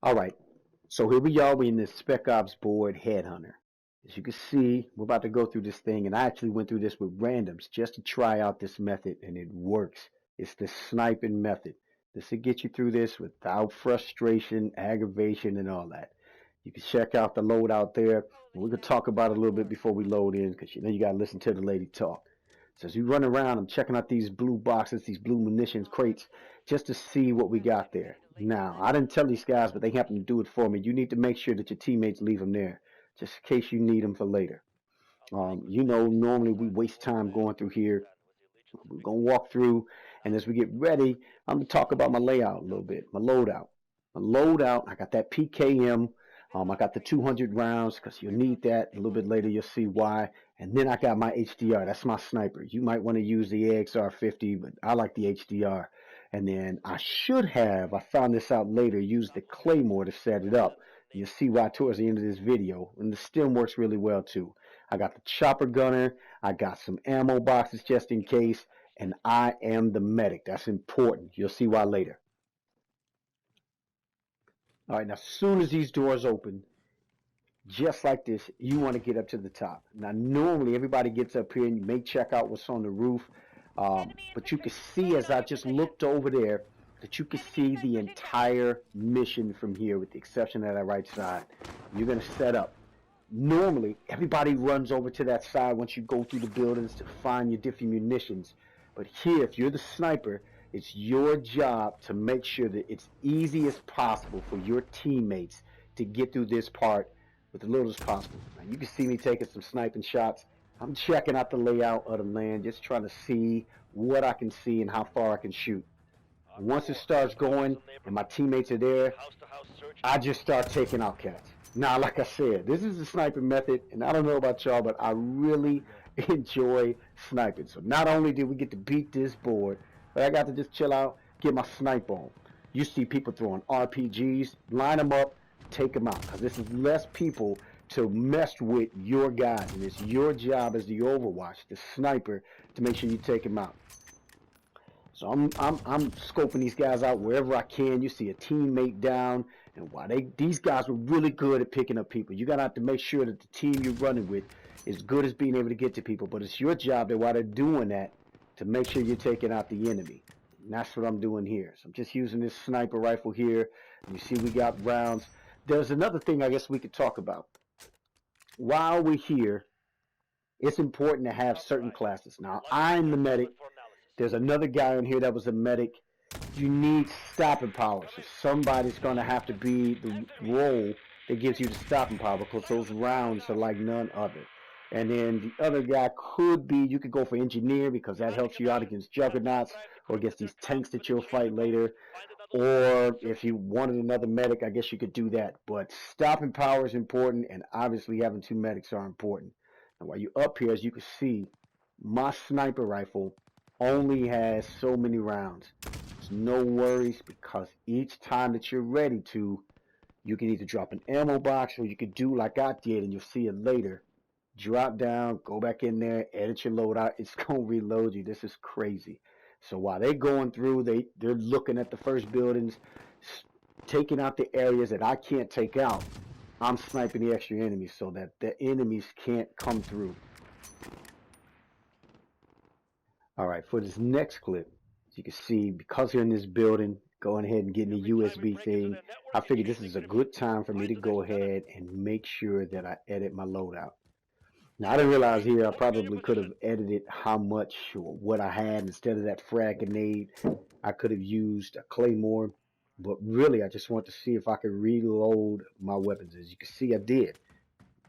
All right, so here we are. We're in this Spec Ops board Headhunter. As you can see, we're about to go through this thing, and I actually went through this with randoms just to try out this method, and it works. It's the sniping method. This will get you through this without frustration, aggravation, and all that. You can check out the loadout there, and we can talk about it a little bit before we load in, because you know you got to listen to the lady talk. So as we run around, I'm checking out these blue boxes, these blue munitions crates, just to see what we got there. Now, I didn't tell these guys, but they happen to do it for me. You need to make sure that your teammates leave them there, just in case you need them for later. You know, normally we waste time going through here. We're going to walk through, and as we get ready, I'm going to talk about my layout a little bit, my loadout. My loadout, I got that PKM. I got the 200 rounds because you'll need that. A little bit later, you'll see why. And then I got my HDR. That's my sniper. You might want to use the AXR-50, but I like the HDR. And then I should have, I found this out later, used the Claymore to set it up. You'll see why towards the end of this video. And the stem works really well too. I got the chopper gunner. I got some ammo boxes just in case. And I am the medic. That's important. You'll see why later. All right, now as soon as these doors open, just like this, you want to get up to the top. Now, normally everybody gets up here and you may check out what's on the roof, but you can see as I just looked over there that you can see the entire mission from here with the exception of that right side. You're going to set up. Normally, everybody runs over to that side once you go through the buildings to find your different munitions. But here, if you're the sniper, it's your job to make sure that it's easy as possible for your teammates to get through this part with as little as possible. Now, you can see me taking some sniping shots. I'm checking out the layout of the land, just trying to see what I can see and how far I can shoot. And once it starts going and my teammates are there, I just start taking out cats. Now, like I said, this is the sniping method, and I don't know about y'all, but I really enjoy sniping. So not only did we get to beat this board, but I got to just chill out, get my snipe on. You see people throwing RPGs, line them up, take them out, because this is less people to mess with your guys, and it's your job as the Overwatch, the sniper, to make sure you take them out. So I'm scoping these guys out wherever I can. You see a teammate down, and why these guys were really good at picking up people. You gotta have to make sure that the team you're running with is good as being able to get to people, but it's your job that while they're doing that to make sure you're taking out the enemy. And that's what I'm doing here. So I'm just using this sniper rifle here. You see we got rounds. There's another thing I guess we could talk about. While we're here, it's important to have certain classes. Now, I'm the medic. There's another guy in here that was a medic. You need stopping power. So somebody's going to have to be the role that gives you the stopping power because those rounds are like none other. And then the other guy could be, you could go for engineer because that helps you out against juggernauts or against these tanks that you'll fight later. Or if you wanted another medic, I guess you could do that. But stopping power is important, and obviously having two medics are important. And while you're up here, as you can see, my sniper rifle only has so many rounds. There's no worries because each time that you're ready to, you can either drop an ammo box or you could do like I did, and you'll see it later. Drop down, go back in there, edit your loadout. It's going to reload you. This is crazy. So while they're going through, they're looking at the first buildings, taking out the areas that I can't take out. I'm sniping the extra enemies so that the enemies can't come through. All right, for this next clip, as you can see, because you're in this building, going ahead and getting the USB thing, I figured this is a good time for me to go ahead and make sure that I edit my loadout. Now, I didn't realize here I probably could have edited how much or what I had. Instead of that frag grenade, I could have used a claymore. But really, I just want to see if I could reload my weapons. As you can see, I did.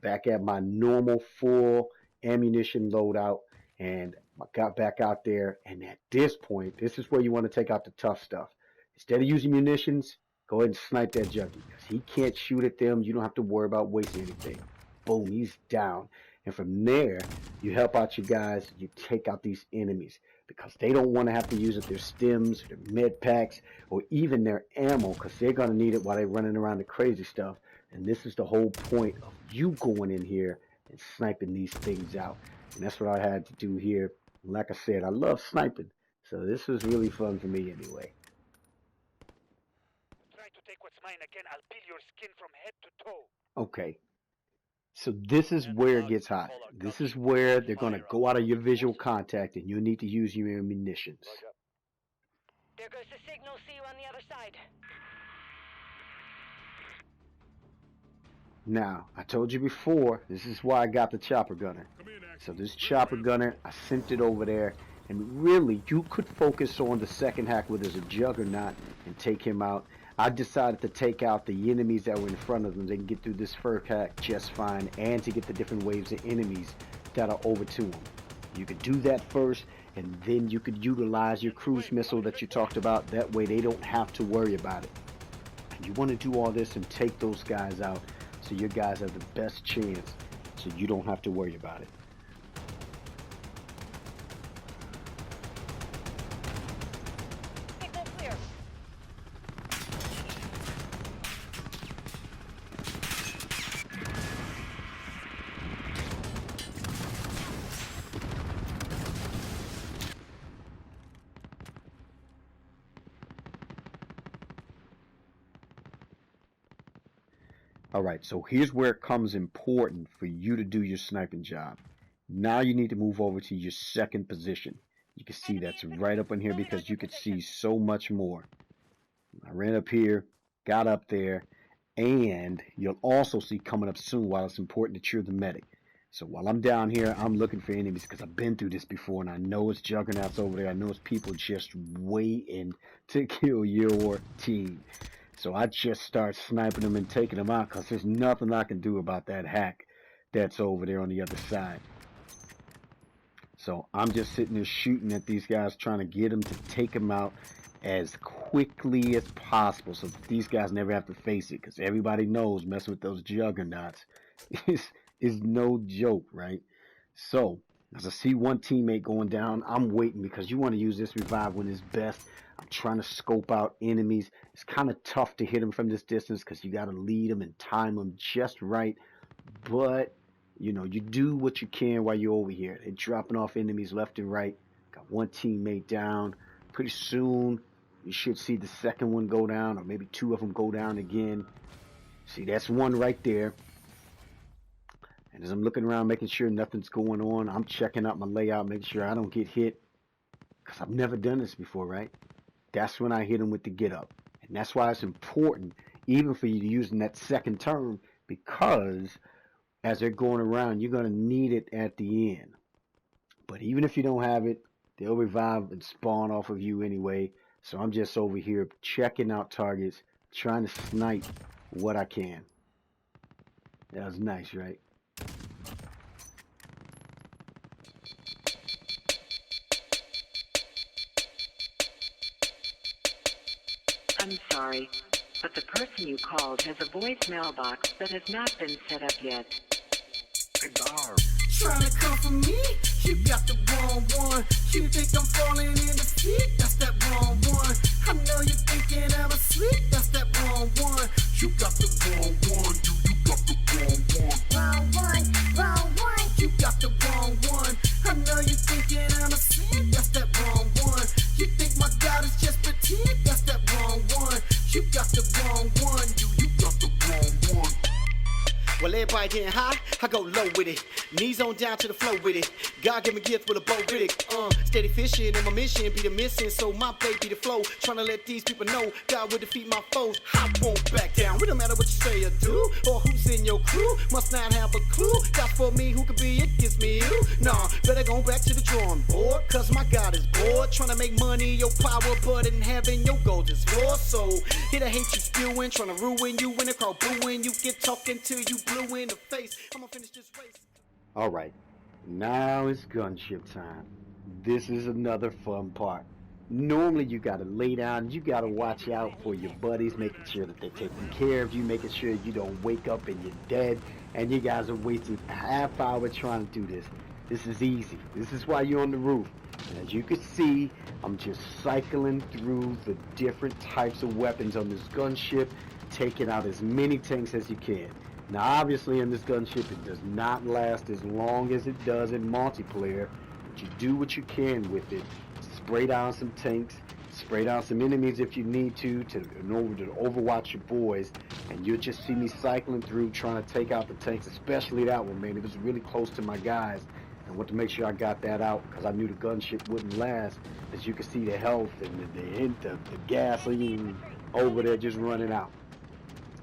Back at my normal full ammunition loadout. And I got back out there. And at this point, this is where you want to take out the tough stuff. Instead of using munitions, go ahead and snipe that junkie. Because he can't shoot at them. You don't have to worry about wasting anything. Boom, he's down. And from there, you help out your guys, you take out these enemies because they don't want to have to use up their stems, their med packs, or even their ammo because they're going to need it while they're running around the crazy stuff. And this is the whole point of you going in here and sniping these things out. And that's what I had to do here. Like I said, I love sniping. So this was really fun for me anyway. Try to take what's mine again. I'll peel your skin from head to toe. Okay. So this is where it gets hot. This is where they're going to go out of your visual contact and you need to use your munitions. There goes the signal. See you on the other side. Now, I told you before, this is why I got the chopper gunner. So this chopper gunner, I sent it over there, and really, you could focus on the second hack where there's a juggernaut and take him out. I decided to take out the enemies that were in front of them. They can get through this first hack just fine, and to get the different waves of enemies that are over to them. You could do that first, and then you could utilize your cruise missile that you talked about. That way they don't have to worry about it. And you want to do all this and take those guys out, so your guys have the best chance, so you don't have to worry about it. Signal clear. Alright, so here's where it comes important for you to do your sniping job. Now you need to move over to your second position. You can see that's right up in here because you could see so much more. I ran up here, got up there, and you'll also see coming up soon while it's important that you're the medic. So while I'm down here, I'm looking for enemies because I've been through this before and I know it's juggernauts over there. I know it's people just waiting to kill your team. So I just start sniping them and taking them out because there's nothing I can do about that hack that's over there on the other side. So I'm just sitting there shooting at these guys, trying to get them to take them out as quickly as possible so that these guys never have to face it, because everybody knows messing with those juggernauts is no joke, right? So as I see one teammate going down, I'm waiting because you want to use this revive when it's best. I'm trying to scope out enemies. It's kind of tough to hit them from this distance because you got to lead them and time them just right. But, you know, you do what you can while you're over here. They're dropping off enemies left and right. Got one teammate down. Pretty soon, you should see the second one go down, or maybe two of them go down again. See, that's one right there. And as I'm looking around, making sure nothing's going on, I'm checking out my layout, making sure I don't get hit. Because I've never done this before, right? That's when I hit them with the get up. And that's why it's important, even for you to use in that second term, because as they're going around, you're going to need it at the end. But even if you don't have it, they'll revive and spawn off of you anyway. So I'm just over here checking out targets, trying to snipe what I can. That was nice, right? I'm sorry, but the person you called has a voicemail box that has not been set up yet. Goodbye. Trying to come for me, you got the wrong one. You think I'm falling in defeat, that's that wrong one. I know you're thinking I'm asleep, that's that wrong one. You got the wrong one, you got the wrong one. Wrong one, wrong one. You got the wrong one. I know you're thinking I'm asleep, that's that wrong one. You think my God is just petite, that's that wrong one. You got the wrong one, you got the wrong one. Well, everybody getting high, I go low with it. Knees on down to the flow with it. God give me gift with a bow with it. Steady fishing and my mission be the missing. So my play be the flow. Trying to let these people know God will defeat my foes. I won't back down. It don't matter what you say or do, or who's in your crew. Must not have a clue. That's for me, who could be it gives me you. Nah, better go back to the drawing board. Cause my God is bored. Trying to make money, your power, but in heaven, your gold is for. So here to hate you spewing. Trying to ruin you in the crowd booing. You get talking till you blue in the face. I'm gonna finish this race. Alright, now it's gunship time. This is another fun part. Normally you gotta lay down, you gotta watch out for your buddies, making sure that they're taking care of you, making sure you don't wake up and you're dead, and you guys are wasting a half hour trying to do this. This is easy. This is why you're on the roof. And as you can see, I'm just cycling through the different types of weapons on this gunship, taking out as many tanks as you can. Now obviously in this gunship it does not last as long as it does in multiplayer, but you do what you can with it, spray down some tanks, spray down some enemies if you need to in order to overwatch your boys, and you'll just see me cycling through trying to take out the tanks, especially that one, man. It was really close to my guys. I want to make sure I got that out because I knew the gunship wouldn't last. As you can see, the health and the gasoline over there just running out.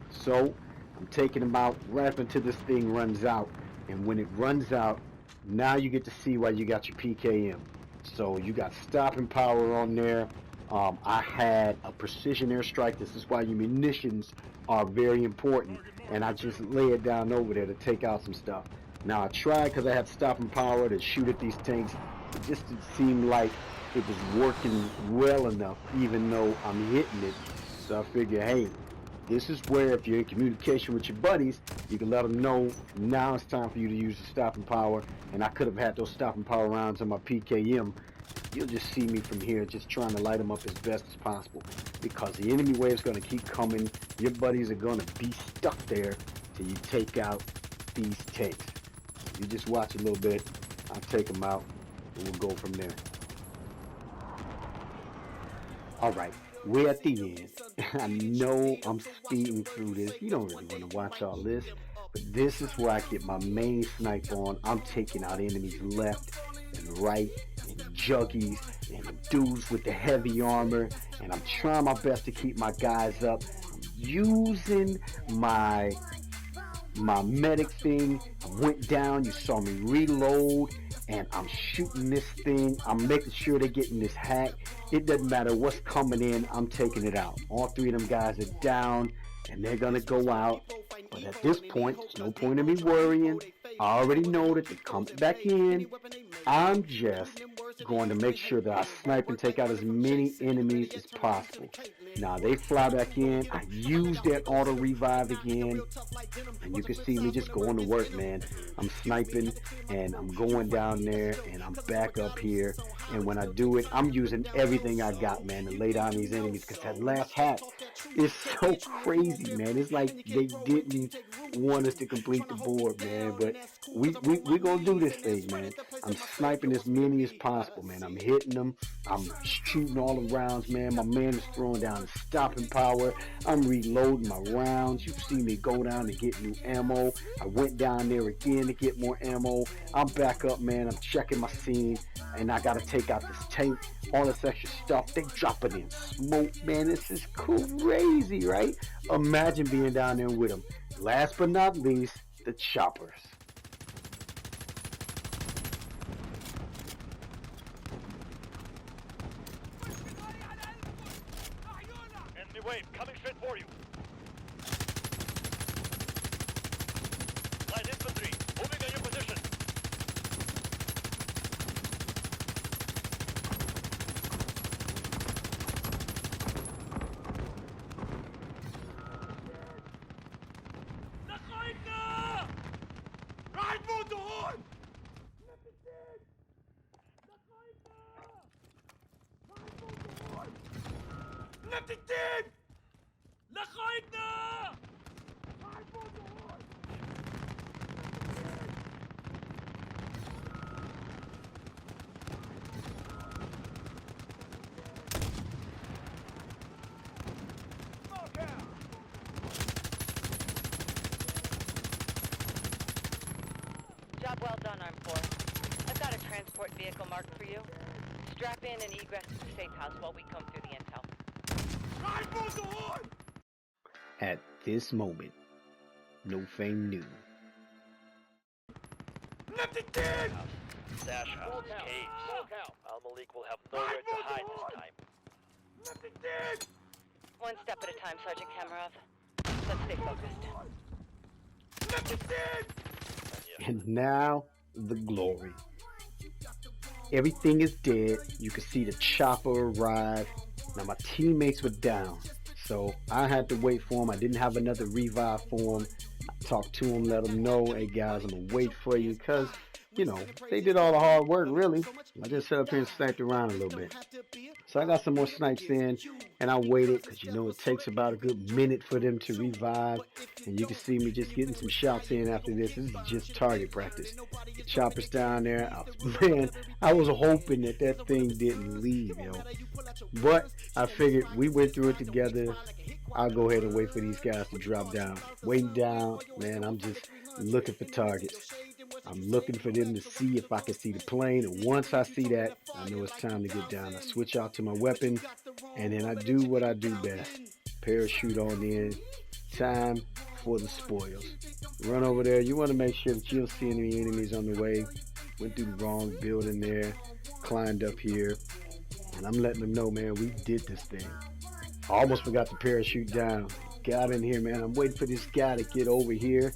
So I'm taking them out right up until this thing runs out. And when it runs out, now you get to see why you got your PKM. So you got stopping power on there. I had a precision airstrike. This is why your munitions are very important. And I just lay it down over there to take out some stuff. Now I tried, because I had stopping power, to shoot at these tanks. It just didn't seem like it was working well enough, even though I'm hitting it. So I figure, hey, this is where, if you're in communication with your buddies, you can let them know now it's time for you to use the stopping power. And I could have had those stopping power rounds on my PKM. You'll just see me from here just trying to light them up as best as possible, because the enemy wave's going to keep coming. Your buddies are going to be stuck there till you take out these tanks. You just watch a little bit, I'll take them out, and we'll go from there. Alright, we're at the end. I know I'm speeding through this. You don't really want to watch all this, but this is where I get my main snipe on. I'm taking out enemies left and right, and juggies, and dudes with the heavy armor, and I'm trying my best to keep my guys up. I'm using my medic thing. I went down, you saw me reload, and I'm shooting this thing. I'm making sure they're getting this hack. It doesn't matter what's coming in, I'm taking it out. All three of them guys are down, and they're gonna go out. But at this point, there's no point in me worrying. I already know that they're coming back in. I'm just going to make sure that I snipe and take out as many enemies as possible. Now they fly back in. I use that auto revive again, and you can see me just going to work, man. I'm sniping and I'm going down there and I'm back up here. And when I do it, I'm using everything I got, man, to lay down these enemies, because that last hack is so crazy, man. It's like they didn't want us to complete the board, man. But we gonna do this thing, man. I'm sniping as many as possible, man. I'm hitting them. I'm shooting all the rounds, man. My man is throwing down the stopping power. I'm reloading my rounds. You see me go down to get new ammo. I went down there again to get more ammo. I'm back up, man. I'm checking my scene, and I gotta take out this tank. All this extra stuff. They dropping in smoke, man. This is crazy, right? Imagine being down there with them. Last but not least, the choppers. Enemy wave coming straight for you. Light infantry moving on your position. Job well done, Armed Force. I've got a transport vehicle marked for you. Strap in and egress to the safe house while we comb through the intel. At this moment, no fame knew. Stash house, caves. Al-Malik will have nowhere to hide this time. One step at a time, Sergeant Kamarov. Let's stay focused. And now, the glory. Everything is dead. You can see the chopper arrive. Now my teammates were down, so I had to wait for them. I didn't have another revive for them. I talked to them, let them know, hey guys, I'm gonna wait for you, because, you know, they did all the hard work, really. I just sat up here and sniped around a little bit. So I got some more snipes in, and I waited because you know it takes about a good minute for them to revive. And you can see me just getting some shots in after this. This is just target practice. The chopper's down there. Man, I was hoping that that thing didn't leave, yo. But I figured we went through it together. I'll go ahead and wait for these guys to drop down. Waiting down, man, I'm just looking for targets. I'm looking for them to see if I can see the plane. And once I see that, I know it's time to get down. I switch out to my weapon, and then I do what I do best. Parachute on in. Time for the spoils. Run over there. You want to make sure that you don't see any enemies on the way. Went through the wrong building there. Climbed up here. And I'm letting them know, man, we did this thing. I almost forgot to parachute down. Got in here, man. I'm waiting for this guy to get over here.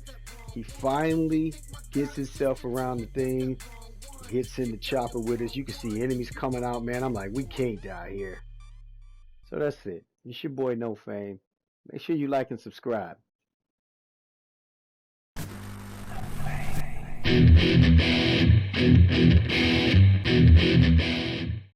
He finally gets himself around the thing. Gets in the chopper with us. You can see enemies coming out, man. I'm like, we can't die here. So that's it. It's your boy No Fame. Make sure you like and subscribe. No Fame.